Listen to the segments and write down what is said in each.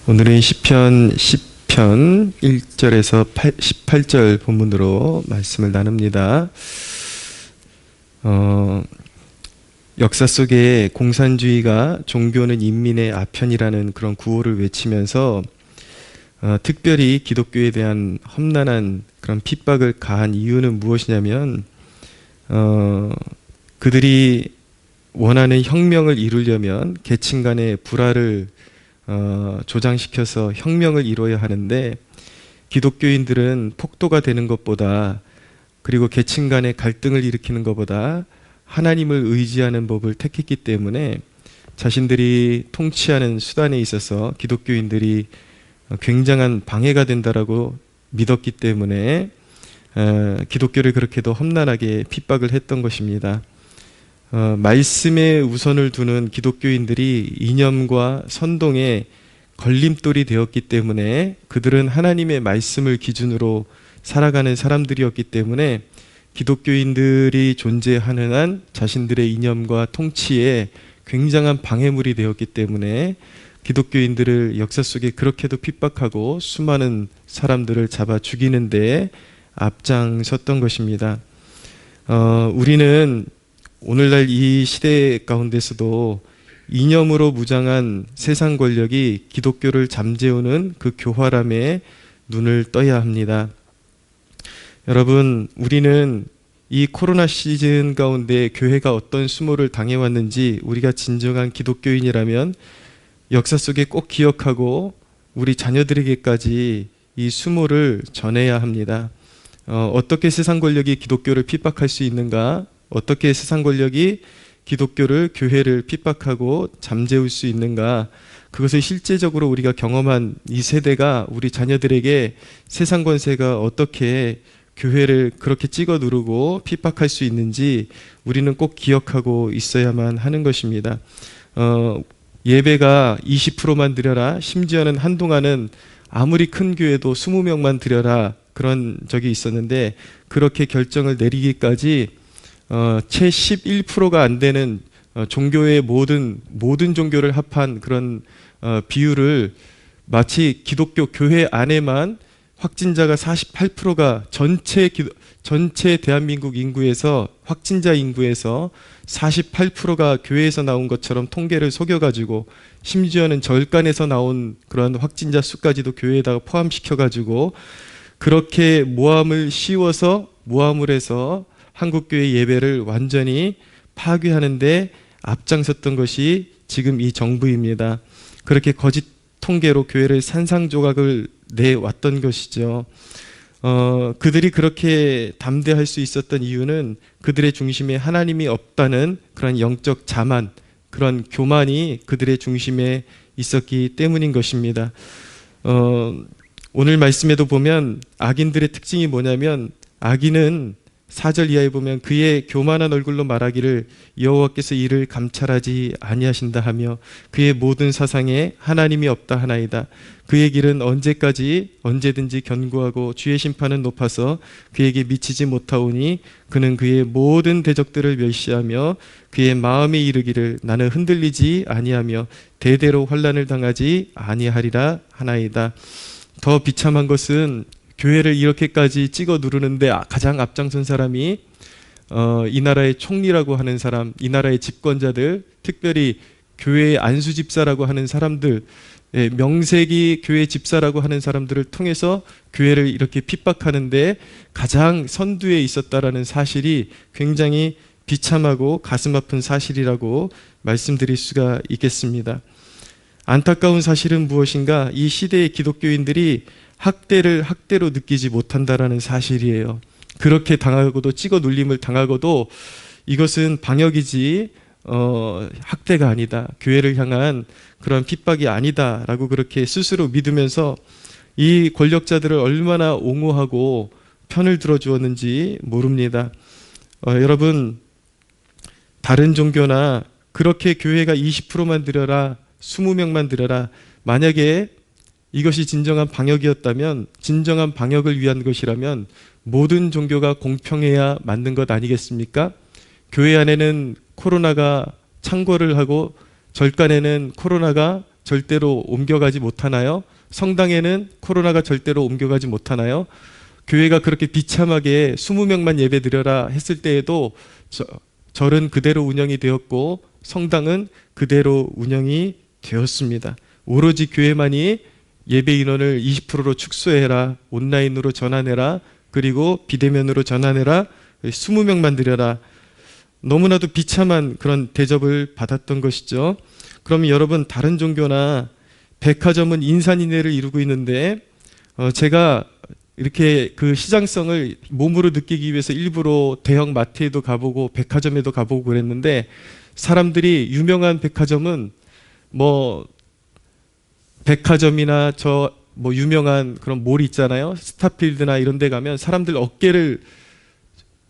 오늘은 시편 10편 1절에서 18절 본문으로 말씀을 나눕니다. 역사 속에 공산주의가 종교는 인민의 아편이라는 그런 구호를 외치면서 특별히 기독교에 대한 험난한 그런 핍박을 가한 이유는 무엇이냐면 그들이 원하는 혁명을 이루려면 계층 간의 불화를 조장시켜서 혁명을 이뤄야 하는데, 기독교인들은 폭도가 되는 것보다, 그리고 계층 간의 갈등을 일으키는 것보다 하나님을 의지하는 법을 택했기 때문에 자신들이 통치하는 수단에 있어서 기독교인들이 굉장한 방해가 된다라고 믿었기 때문에 기독교를 그렇게도 험난하게 핍박을 했던 것입니다. 말씀에 우선을 두는 기독교인들이 이념과 선동에 걸림돌이 되었기 때문에, 그들은 하나님의 말씀을 기준으로 살아가는 사람들이었기 때문에 기독교인들이 존재하는 한 자신들의 이념과 통치에 굉장한 방해물이 되었기 때문에 기독교인들을 역사 속에 그렇게도 핍박하고 수많은 사람들을 잡아 죽이는 데 앞장섰던 것입니다. 우리는 오늘날 이 시대 가운데서도 이념으로 무장한 세상 권력이 기독교를 잠재우는 그 교활함에 눈을 떠야 합니다. 여러분, 우리는 이 코로나 시즌 가운데 교회가 어떤 수모를 당해왔는지 우리가 진정한 기독교인이라면 역사 속에 꼭 기억하고 우리 자녀들에게까지 이 수모를 전해야 합니다. 어떻게 세상 권력이 기독교를 핍박할 수 있는가? 어떻게 세상 권력이 기독교를, 교회를 핍박하고 잠재울 수 있는가? 그것을 실제적으로 우리가 경험한 이 세대가 우리 자녀들에게 세상 권세가 어떻게 교회를 그렇게 찍어 누르고 핍박할 수 있는지 우리는 꼭 기억하고 있어야만 하는 것입니다. 예배가 20%만 드려라, 심지어는 한동안은 아무리 큰 교회도 20명만 드려라, 그런 적이 있었는데, 그렇게 결정을 내리기까지 채 11%가 안 되는 종교의 모든 종교를 합한 그런 비율을, 마치 기독교 교회 안에만 확진자가 48%가 전체 대한민국 인구에서, 확진자 인구에서 48%가 교회에서 나온 것처럼 통계를 속여가지고, 심지어는 절간에서 나온 그런 확진자 수까지도 교회에다가 포함시켜가지고 그렇게 모함을 씌워서, 모함을 해서 한국교회 예배를 완전히 파괴하는데 앞장섰던 것이 지금 이 정부입니다. 그렇게 거짓 통계로 교회를 산산조각을 내왔던 것이죠. 그들이 그렇게 담대할 수 있었던 이유는 그들의 중심에 하나님이 없다는 그런 영적 자만, 그런 교만이 그들의 중심에 있었기 때문인 것입니다. 오늘 말씀에도 보면 악인들의 특징이 뭐냐면, 악인은 4절 이하에 보면 그의 교만한 얼굴로 말하기를 여호와께서 이를 감찰하지 아니하신다 하며 그의 모든 사상에 하나님이 없다 하나이다. 그의 길은 언제든지 견고하고 주의 심판은 높아서 그에게 미치지 못하오니 그는 그의 모든 대적들을 멸시하며 그의 마음에 이르기를 나는 흔들리지 아니하며 대대로 환난을 당하지 아니하리라 하나이다. 더 비참한 것은 교회를 이렇게까지 찍어 누르는데 가장 앞장선 사람이 이 나라의 총리라고 하는 사람, 이 나라의 집권자들, 특별히 교회의 안수 집사라고 하는 사람들, 명색이 교회 집사라고 하는 사람들을 통해서 교회를 이렇게 핍박하는데 가장 선두에 있었다라는 사실이 굉장히 비참하고 가슴 아픈 사실이라고 말씀드릴 수가 있겠습니다. 안타까운 사실은 무엇인가? 이 시대의 기독교인들이 학대를 학대로 느끼지 못한다라는 사실이에요. 그렇게 당하고도, 찍어 눌림을 당하고도 이것은 방역이지 학대가 아니다, 교회를 향한 그런 핍박이 아니다라고 그렇게 스스로 믿으면서 이 권력자들을 얼마나 옹호하고 편을 들어주었는지 모릅니다. 여러분, 다른 종교나 그렇게 교회가 20%만 드려라, 20명만 드려라, 만약에 이것이 진정한 방역이었다면, 진정한 방역을 위한 것이라면 모든 종교가 공평해야 맞는 것 아니겠습니까? 교회 안에는 코로나가 창궐을 하고 절간에는 코로나가 절대로 옮겨가지 못하나요? 성당에는 코로나가 절대로 옮겨가지 못하나요? 교회가 그렇게 비참하게 20명만 예배 드려라 했을 때에도 절은 그대로 운영이 되었고 성당은 그대로 운영이 되었습니다. 오로지 교회만이 예배 인원을 20%로 축소해라, 온라인으로 전환해라, 그리고 비대면으로 전환해라, 20명만 드려라. 너무나도 비참한 그런 대접을 받았던 것이죠. 그러면 여러분, 다른 종교나 백화점은 인산인해를 이루고 있는데 제가 이렇게 그 시장성을 몸으로 느끼기 위해서 일부러 대형 마트에도 가보고 백화점에도 가보고 그랬는데, 사람들이 유명한 백화점은 뭐 백화점이나 뭐 유명한 그런 몰 있잖아요. 스타필드나 이런 데 가면 사람들 어깨를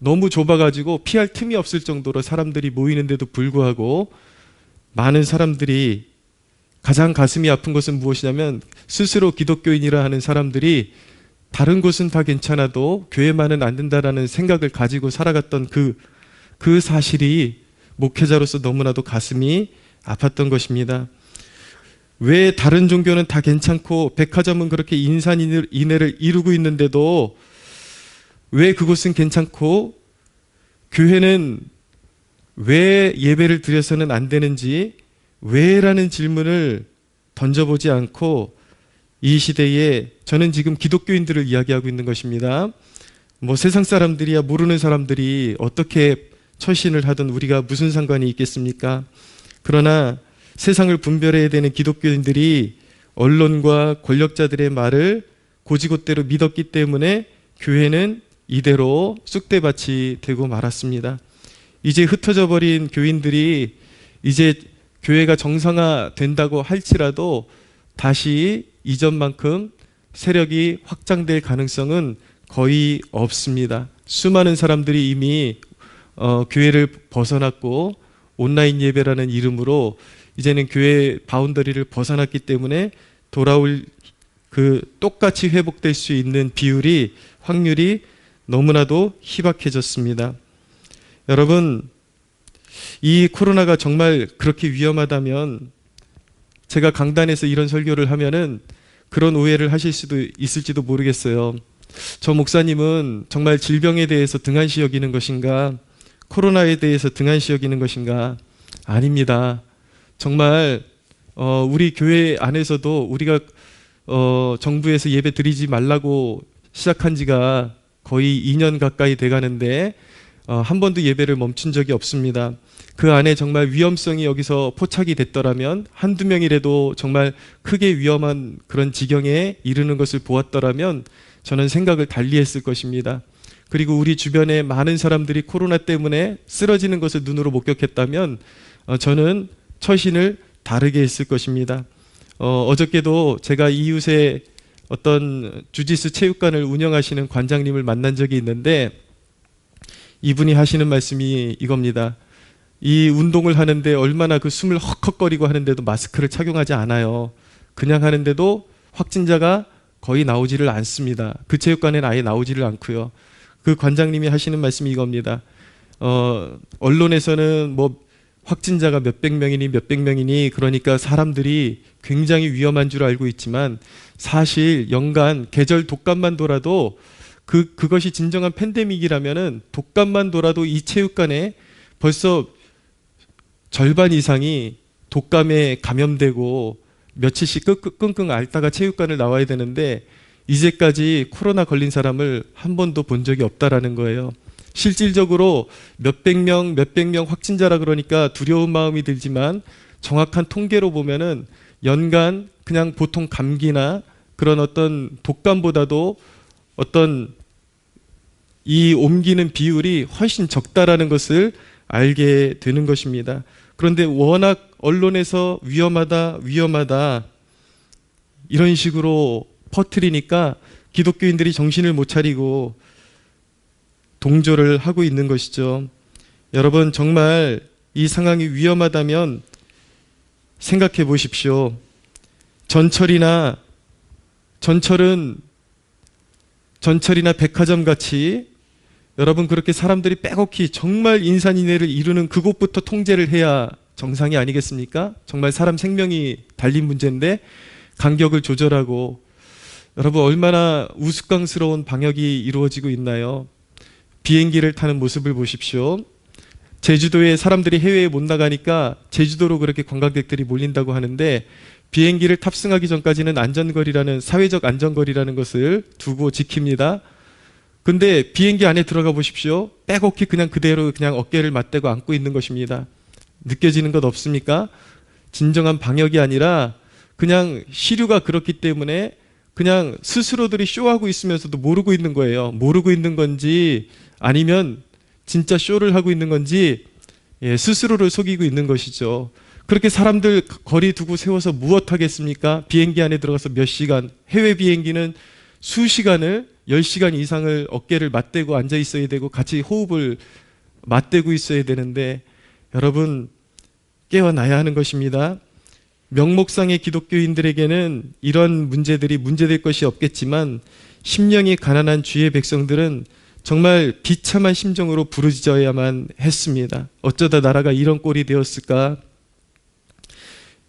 너무 좁아가지고 피할 틈이 없을 정도로 사람들이 모이는데도 불구하고 많은 사람들이, 가장 가슴이 아픈 것은 무엇이냐면 스스로 기독교인이라 하는 사람들이 다른 곳은 다 괜찮아도 교회만은 안 된다라는 생각을 가지고 살아갔던 그 사실이 목회자로서 너무나도 가슴이 아팠던 것입니다. 왜 다른 종교는 다 괜찮고 백화점은 그렇게 인산인해를 이루고 있는데도 왜 그곳은 괜찮고 교회는 왜 예배를 드려서는 안 되는지, 왜라는 질문을 던져보지 않고 이 시대에, 저는 지금 기독교인들을 이야기하고 있는 것입니다. 뭐 세상 사람들이야, 모르는 사람들이 어떻게 처신을 하든 우리가 무슨 상관이 있겠습니까? 그러나 세상을 분별해야 되는 기독교인들이 언론과 권력자들의 말을 고지곳대로 믿었기 때문에 교회는 이대로 쑥대밭이 되고 말았습니다. 이제 흩어져 버린 교인들이 이제 교회가 정상화된다고 할지라도 다시 이전만큼 세력이 확장될 가능성은 거의 없습니다. 수많은 사람들이 이미 교회를 벗어났고 온라인 예배라는 이름으로 이제는 교회 바운더리를 벗어났기 때문에 돌아올 그 똑같이 회복될 수 있는 확률이 너무나도 희박해졌습니다. 여러분, 이 코로나가 정말 그렇게 위험하다면 제가 강단에서 이런 설교를 하면은 그런 오해를 하실 수도 있을지도 모르겠어요. 저 목사님은 정말 질병에 대해서 등한시 여기는 것인가, 코로나에 대해서 등한시 여기는 것인가? 아닙니다. 정말 우리 교회 안에서도 우리가 정부에서 예배 드리지 말라고 시작한 지가 거의 2년 가까이 돼가는데 한 번도 예배를 멈춘 적이 없습니다. 그 안에 정말 위험성이 여기서 포착이 됐더라면, 한두 명이라도 정말 크게 위험한 그런 지경에 이르는 것을 보았더라면 저는 생각을 달리 했을 것입니다. 그리고 우리 주변에 많은 사람들이 코로나 때문에 쓰러지는 것을 눈으로 목격했다면 저는 처신을 다르게 했을 것입니다. 어저께도 제가 이웃에 어떤 주짓수 체육관을 운영하시는 관장님을 만난 적이 있는데, 이분이 하시는 말씀이 이겁니다. 이 운동을 하는데 얼마나 그 숨을 헉헉거리고 하는데도 마스크를 착용하지 않아요. 그냥 하는데도 확진자가 거의 나오지를 않습니다. 그 체육관에는 아예 나오지를 않고요. 그 관장님이 하시는 말씀이 이겁니다. 언론에서는 뭐 확진자가 몇백 명이니 그러니까 사람들이 굉장히 위험한 줄 알고 있지만, 사실 연간 계절 독감만 돌아도 그것이 진정한 팬데믹이라면은 독감만 돌아도 이 체육관에 벌써 절반 이상이 독감에 감염되고 며칠씩 끙끙 앓다가 체육관을 나와야 되는데, 이제까지 코로나 걸린 사람을 한 번도 본 적이 없다라는 거예요. 실질적으로 몇백 명 확진자라 그러니까 두려운 마음이 들지만, 정확한 통계로 보면은 연간 그냥 보통 감기나 그런 어떤 독감보다도 어떤 이 옮기는 비율이 훨씬 적다라는 것을 알게 되는 것입니다. 그런데 워낙 언론에서 위험하다 이런 식으로 퍼뜨리니까 기독교인들이 정신을 못 차리고 동조를 하고 있는 것이죠. 여러분, 정말 이 상황이 위험하다면 생각해 보십시오. 전철이나 백화점 같이 여러분, 그렇게 사람들이 빼곡히 정말 인산인해를 이루는 그곳부터 통제를 해야 정상이 아니겠습니까? 정말 사람 생명이 달린 문제인데 간격을 조절하고, 여러분 얼마나 우스꽝스러운 방역이 이루어지고 있나요? 비행기를 타는 모습을 보십시오. 제주도에 사람들이 해외에 못 나가니까 제주도로 그렇게 관광객들이 몰린다고 하는데, 비행기를 탑승하기 전까지는 안전거리라는, 사회적 안전거리라는 것을 두고 지킵니다. 근데 비행기 안에 들어가 보십시오. 빼곡히 그냥 그대로 그냥 어깨를 맞대고 안고 있는 것입니다. 느껴지는 것 없습니까? 진정한 방역이 아니라 그냥 시류가 그렇기 때문에 그냥 스스로들이 쇼하고 있으면서도 모르고 있는 거예요. 모르고 있는 건지 아니면 진짜 쇼를 하고 있는 건지, 스스로를 속이고 있는 것이죠. 그렇게 사람들 거리 두고 세워서 무엇 하겠습니까? 비행기 안에 들어가서 몇 시간, 해외 비행기는 수시간을, 10시간 이상을 어깨를 맞대고 앉아 있어야 되고 같이 호흡을 맞대고 있어야 되는데, 여러분 깨어나야 하는 것입니다. 명목상의 기독교인들에게는 이런 문제들이 문제될 것이 없겠지만, 심령이 가난한 주의 백성들은 정말 비참한 심정으로 부르짖어야만 했습니다. 어쩌다 나라가 이런 꼴이 되었을까?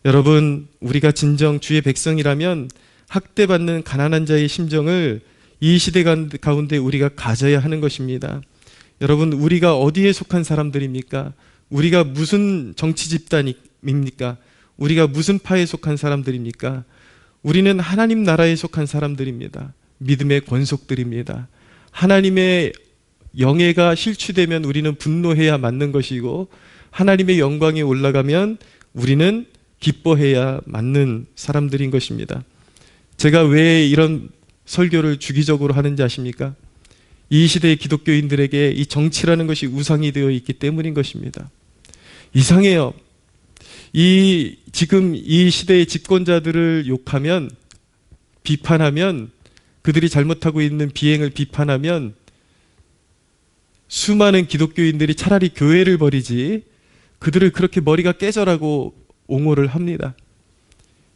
여러분, 우리가 진정 주의 백성이라면 학대받는 가난한 자의 심정을 이 시대 가운데 우리가 가져야 하는 것입니다. 여러분, 우리가 어디에 속한 사람들입니까? 우리가 무슨 정치 집단입니까? 우리가 무슨 파에 속한 사람들입니까? 우리는 하나님 나라에 속한 사람들입니다. 믿음의 권속들입니다. 하나님의 영예가 실추되면 우리는 분노해야 맞는 것이고, 하나님의 영광이 올라가면 우리는 기뻐해야 맞는 사람들인 것입니다. 제가 왜 이런 설교를 주기적으로 하는지 아십니까? 이 시대의 기독교인들에게 이 정치라는 것이 우상이 되어 있기 때문인 것입니다. 이상해요. 지금 이 시대의 집권자들을 욕하면, 비판하면, 그들이 잘못하고 있는 비행을 비판하면 수많은 기독교인들이 차라리 교회를 버리지 그들을 그렇게 머리가 깨져라고 옹호를 합니다.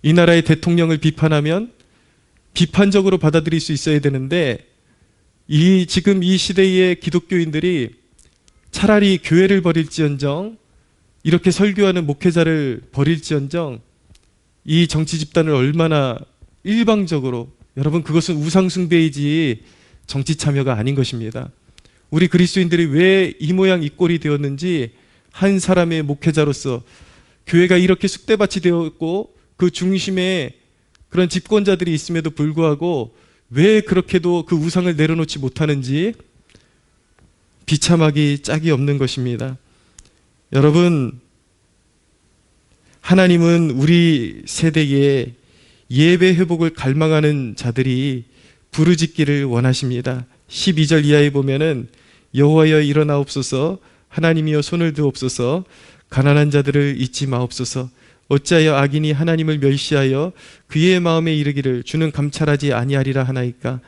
이 나라의 대통령을 비판하면 비판적으로 받아들일 수 있어야 되는데, 지금 이 시대의 기독교인들이 차라리 교회를 버릴지언정, 이렇게 설교하는 목회자를 버릴지언정, 이 정치 집단을 얼마나 일방적으로, 여러분 그것은 우상숭배이지 정치 참여가 아닌 것입니다. 우리 그리스도인들이 왜 이 모양 이 꼴이 되었는지, 한 사람의 목회자로서 교회가 이렇게 쑥대밭이 되었고 그 중심에 그런 집권자들이 있음에도 불구하고 왜 그렇게도 그 우상을 내려놓지 못하는지 비참하기 짝이 없는 것입니다. 여러분, 하나님은 우리 세대에 예배 회복을 갈망하는 자들이 부르짖기를 원하십니다. 12절 이하에 보면은 여호와여 일어나옵소서, 하나님이여 손을 드옵소서, 가난한 자들을 잊지 마옵소서. 어찌하여 악인이 하나님을 멸시하여 그의 마음에 이르기를 주는 감찰하지 아니하리라 하나이까?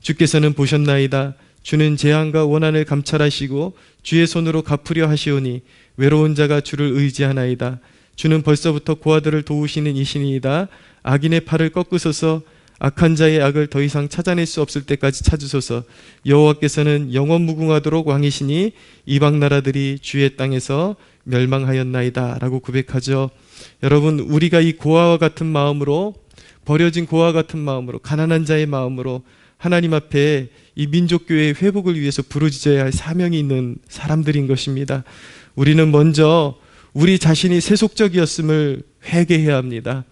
주께서는 보셨나이다. 주는 재앙과 원한을 감찰하시고 주의 손으로 갚으려 하시오니 외로운 자가 주를 의지하나이다. 주는 벌써부터 고아들을 도우시는 이신이이다. 악인의 팔을 꺾으소서, 악한 자의 악을 더 이상 찾아낼 수 없을 때까지 찾으소서. 여호와께서는 영원 무궁하도록 왕이시니 이방 나라들이 주의 땅에서 멸망하였나이다 라고 고백하죠. 여러분, 우리가 이 고아와 같은 마음으로, 버려진 고아와 같은 마음으로, 가난한 자의 마음으로 하나님 앞에 이 민족교회의 회복을 위해서 부르짖어야 할 사명이 있는 사람들인 것입니다. 우리는 먼저 우리 자신이 세속적이었음을 회개해야 합니다.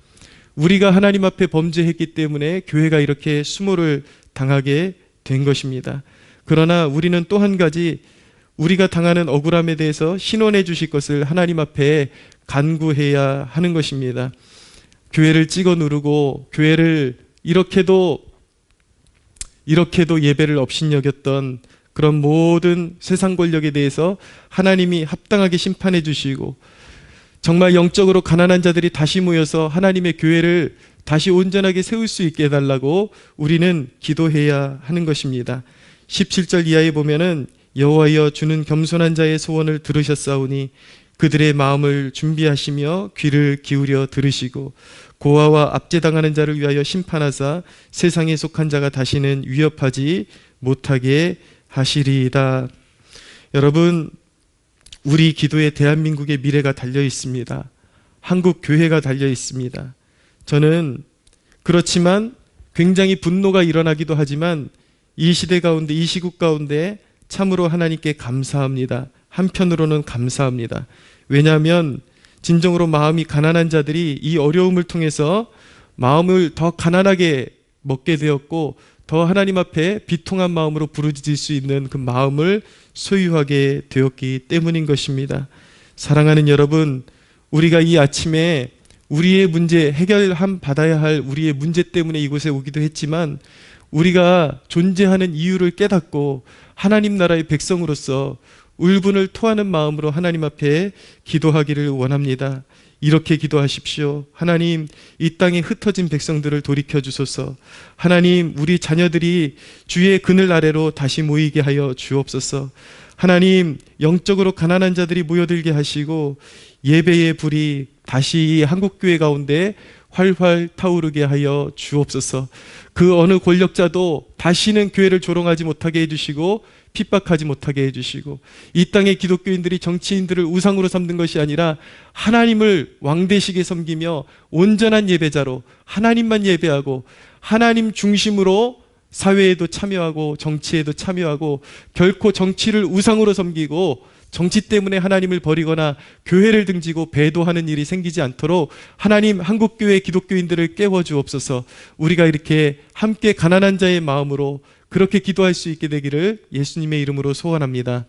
우리가 하나님 앞에 범죄했기 때문에 교회가 이렇게 수모를 당하게 된 것입니다. 그러나 우리는 또 한 가지, 우리가 당하는 억울함에 대해서 신원해 주실 것을 하나님 앞에 간구해야 하는 것입니다. 교회를 찍어 누르고 교회를 이렇게도 예배를 업신여겼던 그런 모든 세상 권력에 대해서 하나님이 합당하게 심판해 주시고, 정말 영적으로 가난한 자들이 다시 모여서 하나님의 교회를 다시 온전하게 세울 수 있게 해달라고 우리는 기도해야 하는 것입니다. 17절 이하에 보면은 여호와여 주는 겸손한 자의 소원을 들으셨사오니 그들의 마음을 준비하시며 귀를 기울여 들으시고 고아와 압제당하는 자를 위하여 심판하사 세상에 속한 자가 다시는 위협하지 못하게 하시리이다. 여러분, 우리 기도에 대한민국의 미래가 달려 있습니다. 한국 교회가 달려 있습니다. 저는 그렇지만 굉장히 분노가 일어나기도 하지만 이 시대 가운데, 이 시국 가운데 참으로 하나님께 감사합니다. 한편으로는 감사합니다. 왜냐하면 진정으로 마음이 가난한 자들이 이 어려움을 통해서 마음을 더 가난하게 먹게 되었고 더 하나님 앞에 비통한 마음으로 부르짖을 수 있는 그 마음을 소유하게 되었기 때문인 것입니다. 사랑하는 여러분, 우리가 이 아침에 우리의 문제, 해결함 받아야 할 우리의 문제 때문에 이곳에 오기도 했지만 우리가 존재하는 이유를 깨닫고 하나님 나라의 백성으로서 울분을 토하는 마음으로 하나님 앞에 기도하기를 원합니다. 이렇게 기도하십시오. 하나님, 이 땅에 흩어진 백성들을 돌이켜 주소서. 하나님, 우리 자녀들이 주의 그늘 아래로 다시 모이게 하여 주옵소서. 하나님, 영적으로 가난한 자들이 모여들게 하시고 예배의 불이 다시 이 한국교회 가운데 활활 타오르게 하여 주옵소서. 그 어느 권력자도 다시는 교회를 조롱하지 못하게 해주시고 핍박하지 못하게 해주시고 이 땅의 기독교인들이 정치인들을 우상으로 삼는 것이 아니라 하나님을 왕대식에 섬기며 온전한 예배자로 하나님만 예배하고 하나님 중심으로 사회에도 참여하고 정치에도 참여하고 결코 정치를 우상으로 섬기고 정치 때문에 하나님을 버리거나 교회를 등지고 배도하는 일이 생기지 않도록 하나님 한국교회 기독교인들을 깨워주옵소서. 우리가 이렇게 함께 가난한 자의 마음으로 그렇게 기도할 수 있게 되기를 예수님의 이름으로 소원합니다.